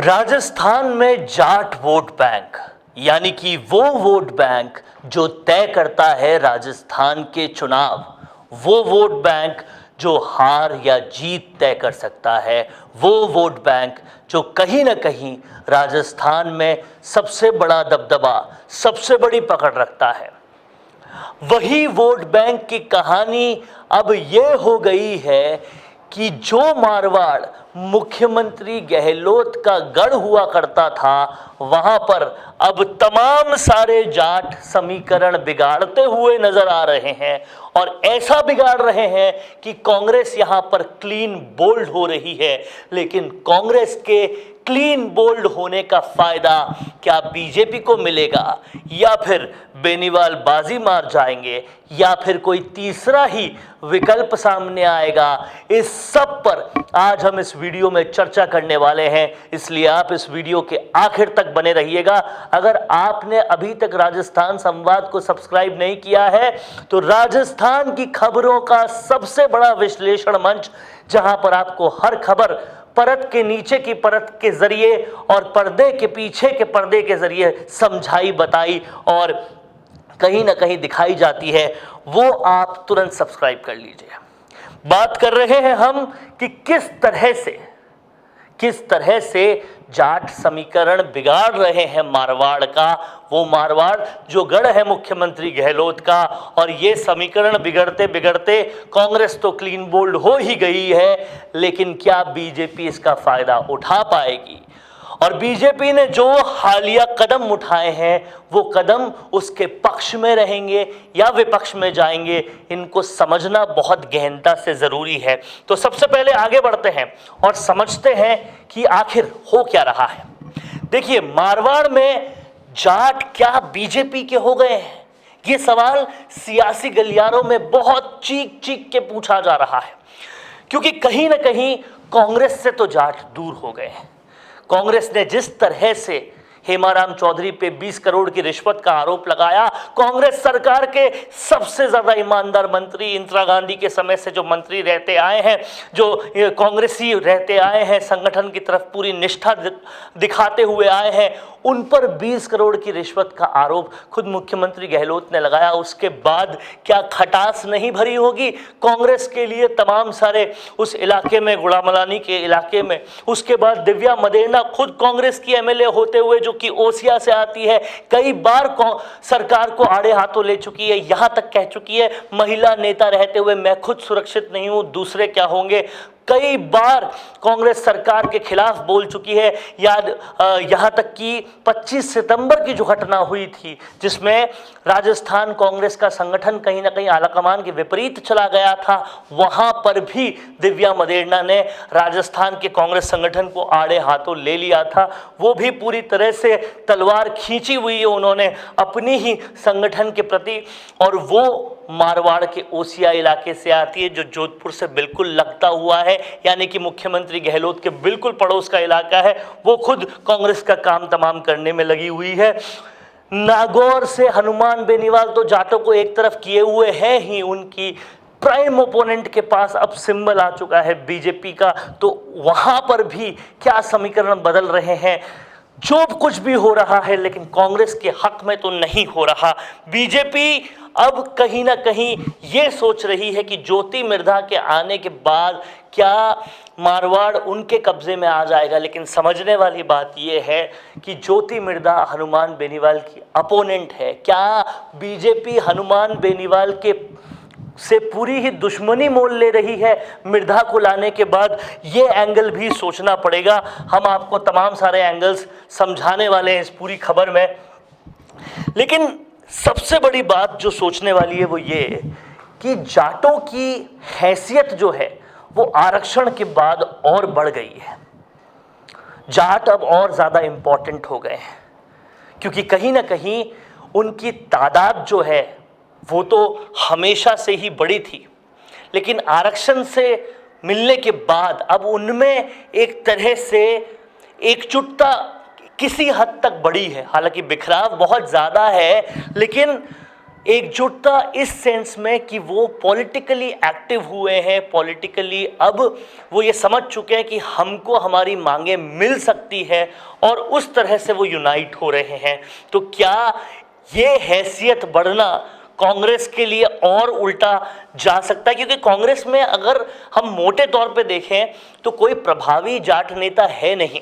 राजस्थान में Jat vote bank यानी कि वो वोट बैंक जो तय करता है राजस्थान के चुनाव, वो वोट बैंक जो हार या जीत तय कर सकता है, वो वोट बैंक जो कहीं ना कहीं राजस्थान में सबसे बड़ा दबदबा, सबसे बड़ी पकड़ रखता है, वही वोट बैंक की कहानी अब ये हो गई है कि जो मारवाड़ मुख्यमंत्री गहलोत का गढ़ हुआ करता था, वहां पर अब तमाम सारे जाट समीकरण बिगाड़ते हुए नजर आ रहे हैं और ऐसा बिगाड़ रहे हैं कि कांग्रेस यहां पर क्लीन बोल्ड हो रही है। लेकिन कांग्रेस के क्लीन बोल्ड होने का फायदा क्या बीजेपी को मिलेगा या फिर बेनीवाल बाजी मार जाएंगे या फिर कोई तीसरा ही विकल्प सामने आएगा, इस सब पर आज हम इस वीडियो में चर्चा करने वाले हैं। इसलिए आप इस वीडियो के आखिर तक बने रहिएगा। अगर आपने अभी तक राजस्थान संवाद को सब्सक्राइब नहीं किया है तो राजस्थान की खबरों का सबसे बड़ा विश्लेषण मंच, जहां पर आपको हर खबर परत के नीचे की परत के जरिए और पर्दे के पीछे के पर्दे के जरिए समझाई बताई और कहीं ना कहीं दिखाई जाती है, वो आप तुरंत सब्सक्राइब कर लीजिए। बात कर रहे हैं हम कि किस तरह से जाट समीकरण बिगाड़ रहे हैं मारवाड़ का, वो मारवाड़ जो गढ़ है मुख्यमंत्री गहलोत का। और ये समीकरण बिगड़ते बिगड़ते कांग्रेस तो क्लीन बोल्ड हो ही गई है, लेकिन क्या बीजेपी इसका फायदा उठा पाएगी? और बीजेपी ने जो हालिया कदम उठाए हैं, वो कदम उसके पक्ष में रहेंगे या विपक्ष में जाएंगे, इनको समझना बहुत गहनता से जरूरी है। तो सबसे पहले आगे बढ़ते हैं और समझते हैं कि आखिर हो क्या रहा है। देखिए, मारवाड़ में जाट क्या बीजेपी के हो गए हैं? ये सवाल सियासी गलियारों में बहुत चीख चीख के पूछा जा रहा है, क्योंकि कहीं ना कहीं कांग्रेस से तो जाट दूर हो गए हैं। कांग्रेस ने जिस तरह से हेमाराम चौधरी पे 20 करोड़ की रिश्वत का आरोप लगाया, कांग्रेस सरकार के सबसे ज्यादा ईमानदार मंत्री इंदिरा गांधी के समय से जो मंत्री रहते आए हैं, जो कांग्रेसी रहते आए हैं, संगठन की तरफ पूरी निष्ठा दिखाते हुए आए हैं, उन पर 20 करोड़ की रिश्वत का आरोप खुद मुख्यमंत्री गहलोत ने लगाया। उसके बाद क्या खटास नहीं भरी होगी कांग्रेस के लिए तमाम सारे उस इलाके में, गुड़ामलानी के इलाके में। उसके बाद दिव्या मदेरणा खुद कांग्रेस की एमएलए होते हुए, जो कि ओसिया से आती है, कई बार सरकार को आड़े हाथों ले चुकी है, यहां तक कह चुकी है महिला नेता रहते हुए मैं खुद सुरक्षित नहीं हूं, दूसरे क्या होंगे। कई बार कांग्रेस सरकार के खिलाफ बोल चुकी है। यहां तक कि 25 सितंबर की जो घटना हुई थी, जिसमें राजस्थान कांग्रेस का संगठन कहीं ना कहीं आलाकमान के विपरीत चला गया था, वहां पर भी दिव्या मदेरणा ने राजस्थान के कांग्रेस संगठन को आड़े हाथों ले लिया था। वो भी पूरी तरह से तलवार खींची हुई है उन्होंने अपनी ही संगठन के प्रति, और वो मारवाड़ के ओसिया इलाके से आती है, जो जोधपुर से बिल्कुल लगता हुआ है, यानी कि मुख्यमंत्री गहलोत के बिल्कुल पड़ोस का इलाका है। वो खुद कांग्रेस का काम तमाम करने में लगी हुई है। नागौर से हनुमान बेनीवाल तो जाटों को एक तरफ किए हुए हैं ही, उनकी प्राइम ओपोनेंट के पास अब सिंबल आ चुका है बीजेपी का। तो वहां पर भी क्या समीकरण बदल रहे हैं? जो कुछ भी हो रहा है, लेकिन कांग्रेस के हक में तो नहीं हो रहा। बीजेपी अब कहीं ना कहीं ये सोच रही है कि ज्योति मिर्धा के आने के बाद क्या मारवाड़ उनके कब्जे में आ जाएगा। लेकिन समझने वाली बात यह है कि ज्योति मिर्धा हनुमान बेनीवाल की अपोनेंट है। क्या बीजेपी हनुमान बेनीवाल के से पूरी ही दुश्मनी मोल ले रही है मिर्धा को लाने के बाद? ये एंगल भी सोचना पड़ेगा। हम आपको तमाम सारे एंगल्स समझाने वाले हैं इस पूरी खबर में। लेकिन सबसे बड़ी बात जो सोचने वाली है वो ये कि जाटों की हैसियत जो है वो आरक्षण के बाद और बढ़ गई है। जाट अब और ज़्यादा इम्पोर्टेंट हो गए हैं, क्योंकि कहीं ना कहीं उनकी तादाद जो है वो तो हमेशा से ही बड़ी थी, लेकिन आरक्षण से मिलने के बाद अब उनमें एक तरह से एकजुटता किसी हद तक बढ़ी है। हालांकि बिखराव बहुत ज़्यादा है, लेकिन एकजुटता इस सेंस में कि वो पॉलिटिकली एक्टिव हुए हैं, पॉलिटिकली अब वो ये समझ चुके हैं कि हमको हमारी मांगें मिल सकती है और उस तरह से वो यूनाइट हो रहे हैं। तो क्या ये हैसियत बढ़ना कांग्रेस के लिए और उल्टा जा सकता है? क्योंकि कांग्रेस में अगर हम मोटे तौर पे देखें तो कोई प्रभावी जाट नेता है नहीं।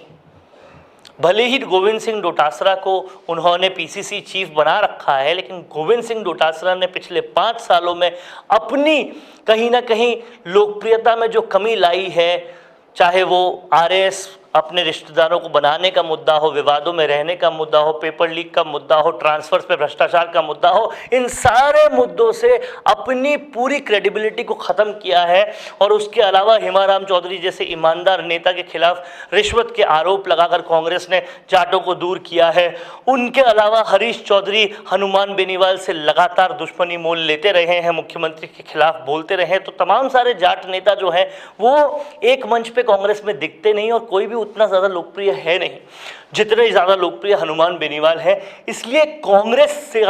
भले ही गोविंद सिंह डोटासरा को उन्होंने पीसीसी चीफ बना रखा है, लेकिन गोविंद सिंह डोटासरा ने पिछले 5 सालों में अपनी कहीं ना कहीं लोकप्रियता में जो कमी लाई है, चाहे वो आरएस अपने रिश्तेदारों को बनाने का मुद्दा हो, विवादों में रहने का मुद्दा हो, पेपर लीक का मुद्दा हो, ट्रांसफर्स पे भ्रष्टाचार का मुद्दा हो, इन सारे मुद्दों से अपनी पूरी क्रेडिबिलिटी को ख़त्म किया है। और उसके अलावा हेमाराम चौधरी जैसे ईमानदार नेता के खिलाफ रिश्वत के आरोप लगाकर कांग्रेस ने जाटों को दूर किया है। उनके अलावा हरीश चौधरी हनुमान बेनीवाल से लगातार दुश्मनी मोल लेते रहे हैं, मुख्यमंत्री के खिलाफ बोलते रहे। तो तमाम सारे जाट नेता जो हैं वो एक मंच पे कांग्रेस में दिखते नहीं, और कोई भी उतना ज़्यादा लोकप्रिय है नहीं जितने ज़्यादा लोकप्रिय हनुमान बेनीवाल है। इसलिए कांग्रेस से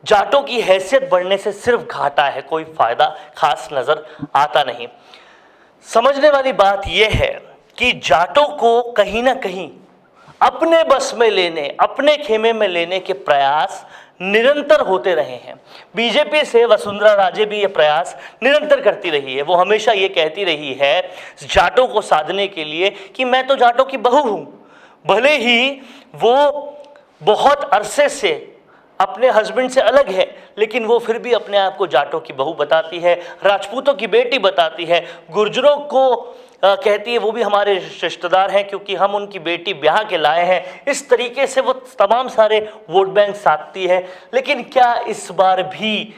जाटों की हैसियत बढ़ने से सिर्फ घाटा है, कोई फायदा खास नजर आता नहीं। समझने वाली बात यह है कि जाटों को कहीं ना कहीं अपने बस में लेने, अपने खेमे में लेने के प्रयास निरंतर होते रहे हैं। बीजेपी से वसुंधरा राजे भी ये प्रयास निरंतर करती रही है। वो हमेशा ये कहती रही है जाटों को साधने के लिए कि मैं तो जाटों की बहू हूँ। भले ही वो बहुत अरसे से अपने हस्बैंड से अलग है, लेकिन वो फिर भी अपने आप को जाटों की बहू बताती है, राजपूतों की बेटी बताती है, गुर्जरों को कहती है वो भी हमारे रिश्तेदार हैं क्योंकि हम उनकी बेटी ब्याह के लाए हैं। इस तरीके से वो तमाम सारे वोट बैंक साधती है। लेकिन क्या इस बार भी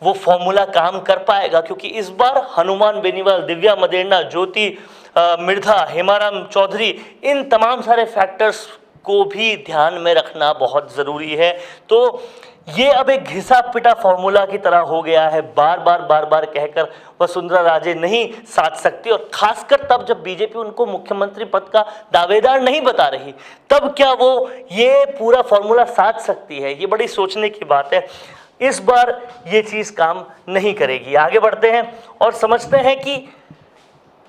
वो फॉर्मूला काम कर पाएगा? क्योंकि इस बार हनुमान बेनीवाल, दिव्या मदेरणा, ज्योति मिर्धा, हेमाराम चौधरी, इन तमाम सारे फैक्टर्स को भी ध्यान में रखना बहुत ज़रूरी है। तो ये अब एक घिसा पिटा फॉर्मूला की तरह हो गया है। बार बार कहकर वसुंधरा राजे नहीं साध सकती, और खासकर तब जब बीजेपी उनको मुख्यमंत्री पद का दावेदार नहीं बता रही, तब क्या वो ये पूरा फॉर्मूला साध सकती है? ये बड़ी सोचने की बात है। इस बार ये चीज़ काम नहीं करेगी। आगे बढ़ते हैं और समझते हैं कि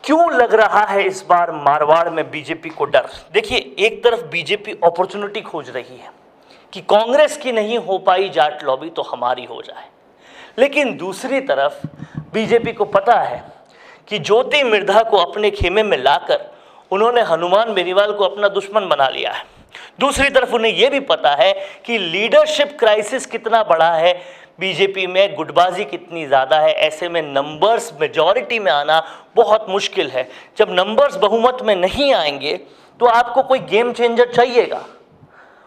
क्यों लग रहा है इस बार मारवाड़ में बीजेपी को डर। देखिए, एक तरफ बीजेपी अपॉर्चुनिटी खोज रही है कि कांग्रेस की नहीं हो पाई जाट लॉबी तो हमारी हो जाए, लेकिन दूसरी तरफ बीजेपी को पता है कि ज्योति मिर्धा को अपने खेमे में लाकर उन्होंने हनुमान बेनीवाल को अपना दुश्मन बना लिया है। दूसरी तरफ उन्हें यह भी पता है कि लीडरशिप क्राइसिस कितना बड़ा है, बीजेपी में गुटबाजी कितनी ज़्यादा है। ऐसे में नंबर्स मेजॉरिटी में आना बहुत मुश्किल है। जब नंबर्स बहुमत में नहीं आएंगे तो आपको कोई गेम चेंजर चाहिएगा।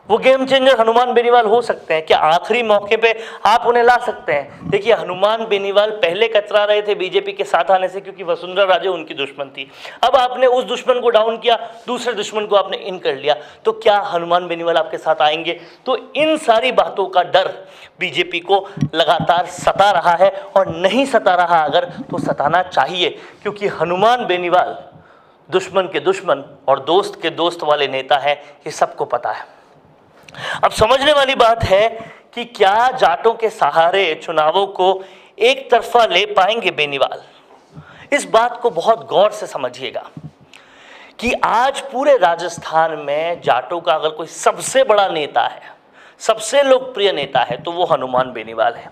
वो गेम चेंजर हनुमान बेनीवाल हो सकते हैं। क्या आखिरी मौके पे आप उन्हें ला सकते हैं? देखिए, हनुमान बेनीवाल पहले कतरा रहे थे बीजेपी के साथ आने से क्योंकि वसुंधरा राजे उनकी दुश्मन थी। अब आपने उस दुश्मन को डाउन किया, दूसरे दुश्मन को आपने इन कर लिया, तो क्या हनुमान बेनीवाल आपके साथ आएंगे? तो इन सारी बातों का डर बीजेपी को लगातार सता रहा है, और नहीं सता रहा अगर तो सताना चाहिए, क्योंकि हनुमान बेनीवाल दुश्मन के दुश्मन और दोस्त के दोस्त वाले नेता है, ये सबको पता है। अब समझने वाली बात है कि क्या जाटों के सहारे चुनावों को एक तरफा ले पाएंगे बेनीवाल? इस बात को बहुत गौर से समझिएगा कि आज पूरे राजस्थान में जाटों का अगर कोई सबसे बड़ा नेता है, सबसे लोकप्रिय नेता है, तो वो हनुमान बेनीवाल है।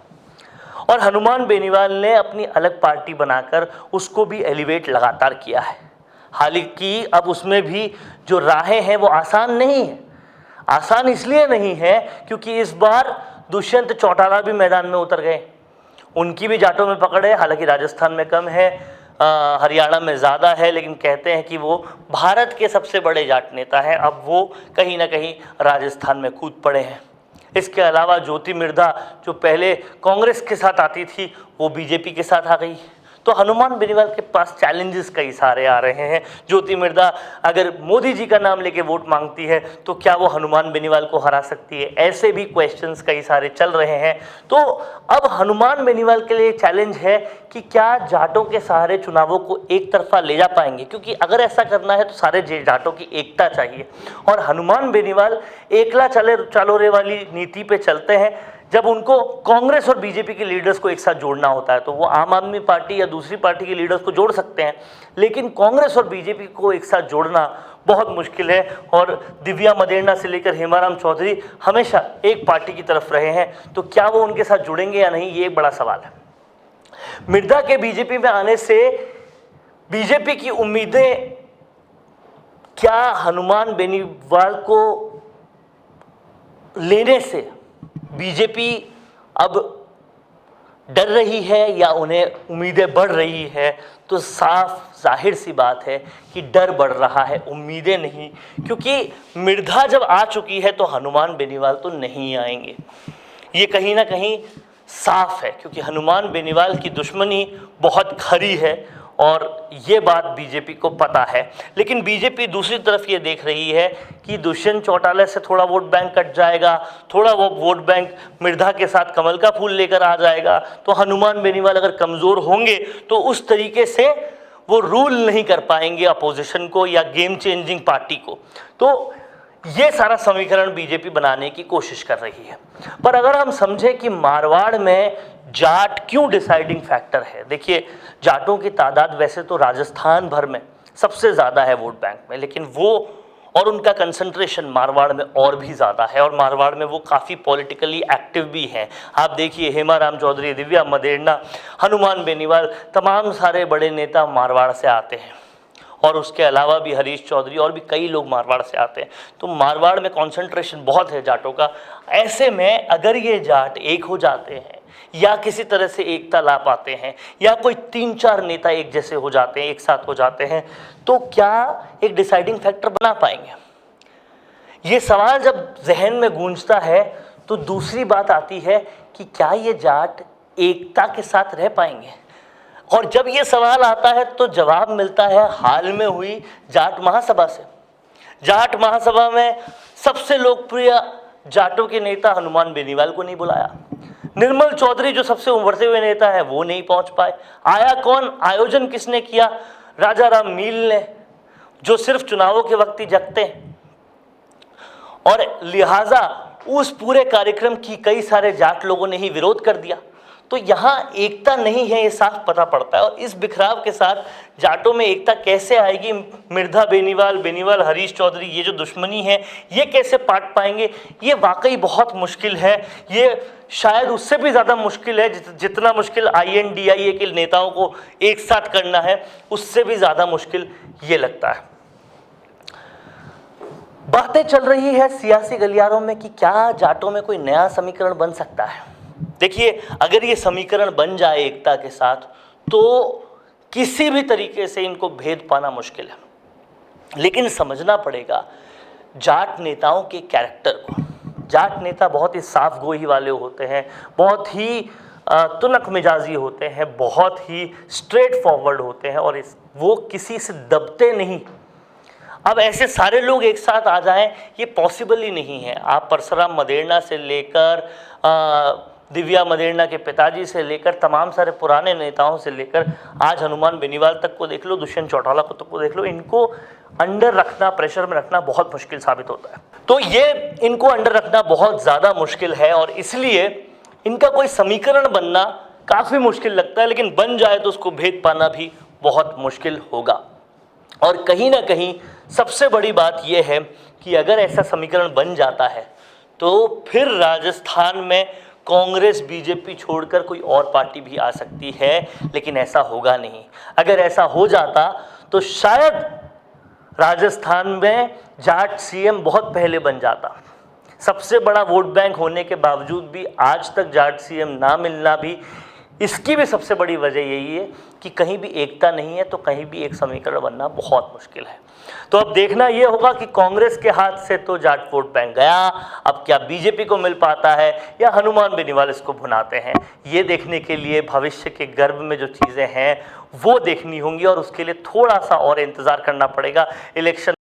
और हनुमान बेनीवाल ने अपनी अलग पार्टी बनाकर उसको भी एलिवेट लगातार किया है। हालांकि अब उसमें भी जो राहें हैं वो आसान नहीं है। आसान इसलिए नहीं है क्योंकि इस बार दुष्यंत चौटाला भी मैदान में उतर गए, उनकी भी जाटों में पकड़ है। हालांकि राजस्थान में कम है, हरियाणा में ज़्यादा है, लेकिन कहते हैं कि वो भारत के सबसे बड़े जाट नेता हैं। अब वो कहीं ना कहीं राजस्थान में कूद पड़े हैं। इसके अलावा ज्योति मिर्धा जो पहले कांग्रेस के साथ आती थी, वो बीजेपी के साथ आ गई। तो हनुमान बेनीवाल के पास चैलेंजेस कई सारे आ रहे हैं। ज्योति मिर्धा अगर मोदी जी का नाम लेके वोट मांगती है तो क्या वो हनुमान बेनीवाल को हरा सकती है? ऐसे भी क्वेश्चंस कई सारे चल रहे हैं। तो अब हनुमान बेनीवाल के लिए चैलेंज है कि क्या जाटों के सहारे चुनावों को एक तरफा ले जा पाएंगे, क्योंकि अगर ऐसा करना है तो सारे जाटों की एकता चाहिए। और हनुमान बेनीवाल एकला चले चलोरे वाली नीति पे चलते हैं, जब उनको कांग्रेस और बीजेपी के लीडर्स को एक साथ जोड़ना होता है तो वो आम आदमी पार्टी या दूसरी पार्टी के लीडर्स को जोड़ सकते हैं, लेकिन कांग्रेस और बीजेपी को एक साथ जोड़ना बहुत मुश्किल है। और दिव्या मदेरणा से लेकर हेमाराम चौधरी हमेशा एक पार्टी की तरफ रहे हैं, तो क्या वो उनके साथ जुड़ेंगे या नहीं, ये एक बड़ा सवाल है। मिर्धा के बीजेपी में आने से बीजेपी की उम्मीदें क्या हनुमान बेनीवाल को लेने से बीजेपी अब डर रही है या उन्हें उम्मीदें बढ़ रही है, तो साफ जाहिर सी बात है कि डर बढ़ रहा है, उम्मीदें नहीं, क्योंकि मिर्धा जब आ चुकी है तो हनुमान बेनीवाल तो नहीं आएंगे, ये कहीं ना कहीं साफ है, क्योंकि हनुमान बेनीवाल की दुश्मनी बहुत खरी है और ये बात बीजेपी को पता है। लेकिन बीजेपी दूसरी तरफ ये देख रही है कि दुष्यंत चौटाला से थोड़ा वोट बैंक कट जाएगा, थोड़ा वो वोट बैंक मिर्धा के साथ कमल का फूल लेकर आ जाएगा, तो हनुमान बेनीवाल अगर कमज़ोर होंगे तो उस तरीके से वो रूल नहीं कर पाएंगे अपोजिशन को या गेम चेंजिंग पार्टी को। तो ये सारा समीकरण बीजेपी बनाने की कोशिश कर रही है। पर अगर हम समझें कि मारवाड़ में जाट क्यों डिसाइडिंग फैक्टर है, देखिए जाटों की तादाद वैसे तो राजस्थान भर में सबसे ज़्यादा है वोट बैंक में, लेकिन वो और उनका कंसंट्रेशन मारवाड़ में और भी ज़्यादा है, और मारवाड़ में वो काफ़ी पॉलिटिकली एक्टिव भी हैं। आप देखिए हेमाराम चौधरी, दिव्या मदेरणा, हनुमान बेनीवाल, तमाम सारे बड़े नेता मारवाड़ से आते हैं, और उसके अलावा भी हरीश चौधरी और भी कई लोग मारवाड़ से आते हैं। तो मारवाड़ में कंसंट्रेशन बहुत है जाटों का। ऐसे में अगर ये जाट एक हो जाते हैं या किसी तरह से एकता ला पाते हैं या कोई 3-4 नेता एक जैसे हो जाते हैं, एक साथ हो जाते हैं, तो क्या एक डिसाइडिंग फैक्टर बना पाएंगे? ये सवाल जब जहन में गूंजता है तो दूसरी बात आती है कि क्या ये जाट एकता के साथ रह पाएंगे? और जब ये सवाल आता है तो जवाब मिलता है हाल में हुई जाट महासभा से। जाट महासभा में सबसे लोकप्रिय जाटों के नेता हनुमान बेनीवाल को नहीं बुलाया। निर्मल चौधरी जो सबसे उभरते हुए नेता है वो नहीं पहुंच पाए। आया कौन? आयोजन किसने किया? राजा राम मील ने, जो सिर्फ चुनावों के वक्त ही जगते हैं, और लिहाजा उस पूरे कार्यक्रम की कई सारे जाट लोगों ने ही विरोध कर दिया। तो यहाँ एकता नहीं है, ये साफ पता पड़ता है। और इस बिखराव के साथ जाटों में एकता कैसे आएगी? मिर्धा बेनीवाल, बेनीवाल हरीश चौधरी, ये जो दुश्मनी है ये कैसे पाट पाएंगे? ये वाकई बहुत मुश्किल है। ये शायद उससे भी ज़्यादा मुश्किल है जितना मुश्किल INDIA के नेताओं को एक साथ करना है, उससे भी ज़्यादा मुश्किल ये लगता है। बातें चल रही है सियासी गलियारों में कि क्या जाटों में कोई नया समीकरण बन सकता है। देखिए, अगर ये समीकरण बन जाए एकता के साथ तो किसी भी तरीके से इनको भेद पाना मुश्किल है। लेकिन समझना पड़ेगा जाट नेताओं के कैरेक्टर को। जाट नेता बहुत ही साफ गोही वाले होते हैं, बहुत ही तुनक मिजाजी होते हैं, बहुत ही स्ट्रेट फॉरवर्ड होते हैं, और वो किसी से दबते नहीं। अब ऐसे सारे लोग एक साथ आ जाएं ये पॉसिबल ही नहीं है। आप परसुराम मदेरणा से लेकर दिव्या मदेरणा के पिताजी से लेकर तमाम सारे पुराने नेताओं से लेकर आज हनुमान बेनीवाल तक को देख लो, दुष्यंत चौटाला को तक को देख लो, इनको अंडर रखना, प्रेशर में रखना बहुत मुश्किल साबित होता है। तो ये इनको अंडर रखना बहुत ज़्यादा मुश्किल है, और इसलिए इनका कोई समीकरण बनना काफ़ी मुश्किल लगता है। लेकिन बन जाए तो उसको भेद पाना भी बहुत मुश्किल होगा। और कहीं ना कहीं सबसे बड़ी बात यह है कि अगर ऐसा समीकरण बन जाता है तो फिर राजस्थान में कांग्रेस बीजेपी छोड़कर कोई और पार्टी भी आ सकती है, लेकिन ऐसा होगा नहीं। अगर ऐसा हो जाता तो शायद राजस्थान में जाट CM बहुत पहले बन जाता। सबसे बड़ा वोट बैंक होने के बावजूद भी आज तक जाट CM ना मिलना भी, इसकी भी सबसे बड़ी वजह यही है कि कहीं भी एकता नहीं है, तो कहीं भी एक समीकरण बनना बहुत मुश्किल है। तो अब देखना ये होगा कि कांग्रेस के हाथ से तो जाट वोट बैंक गया, अब क्या बीजेपी को मिल पाता है या हनुमान बेनीवाल इसको भुनाते हैं, ये देखने के लिए भविष्य के गर्भ में जो चीज़ें हैं वो देखनी होंगी, और उसके लिए थोड़ा सा और इंतज़ार करना पड़ेगा। इलेक्शन